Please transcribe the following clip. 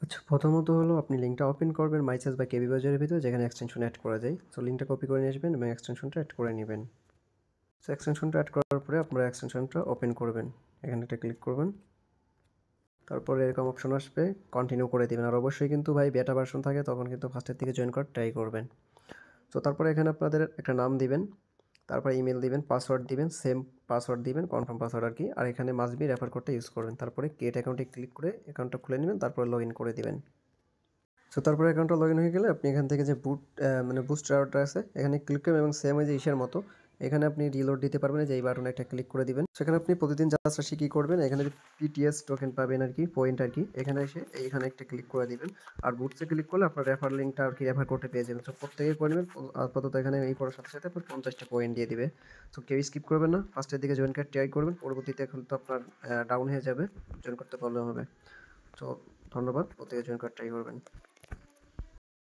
আচ্ছা, প্রথমত হলো আপনি লিঙ্কটা ওপেন করবেন মাইচার্জ বা কেবি বাজারের ভিতরে যেখানে এক্সটেনশন অ্যাড করা যায়। সো লিঙ্কটা কপি করে নিয়ে আসবেন এবং এক্সটেনশনটা অ্যাড করে নেবেন। সো এক্সটেনশনটা অ্যাড করার পরে আপনারা এক্সটেনশনটা ওপেন করবেন। এখানে একটা ক্লিক করবেন। তারপরে এরকম অপশন আসবে, কন্টিনিউ করে দিবেন। আর অবশ্যই কিন্তু ভাই বেটা ভার্সন থাকে তখন কিন্তু ফার্স্টের দিকে জয়েন করার ট্রাই করবেন। সো তারপরে এখানে আপনাদের একটা নাম দিবেন, তারপরে ইমেল দিবেন, পাসওয়ার্ড দিবেন, সেম পাসওয়ার্ড দিবেন, কনফার্ম পাসওয়ার্ড আর কি। আর এখানে মাস্ট বি রেফার কোডটা ইউজ করবেন। তারপরে ক্রিয়েট অ্যাকাউন্টে ক্লিক করে অ্যাকাউন্টটা খুলে নেবেন, তারপরে লগ ইন করে দিবেন। সো তারপরে অ্যাকাউন্টটা লগ ইন হয়ে গেলে আপনি এখান থেকে যে মানে বুস্টারটা আছে এখানে ক্লিক করবেন এবং সেম ওই যে ইসের মতো এখানে আপনি রিলোড দিতে পারবেন। যে এই বাটনে একটা ক্লিক করে দিবেন। সেখানে আপনি প্রতিদিন জাস্ট আসি কী করবেন, এখানে যে পিটিএস টোকেন পাবেন আর কি, পয়েন্ট আর কি, এখানে এসে এইখানে একটা ক্লিক করে দিবেন। আর বুটসে ক্লিক করলে আপনার রেফার লিঙ্কটা আর কি রেফার করতে পেয়ে যাবেন। সো প্রত্যেকের করে নেবেন। আপাতত এখানে এই করার সাথে সাথে আপনার 50টা পয়েন্ট দিয়ে দিবে। সো কেউ স্কিপ করবেন না, ফার্স্টের দিকে জয়েন কার্ড ট্রাই করবেন, পরবর্তীতে এখন তো আপনার ডাউন হয়ে যাবে, জয়েন করতে প্রবলেম হবে। তো ধন্যবাদ, প্রত্যেকে জয়েন কার্ড ট্রাই করবেন।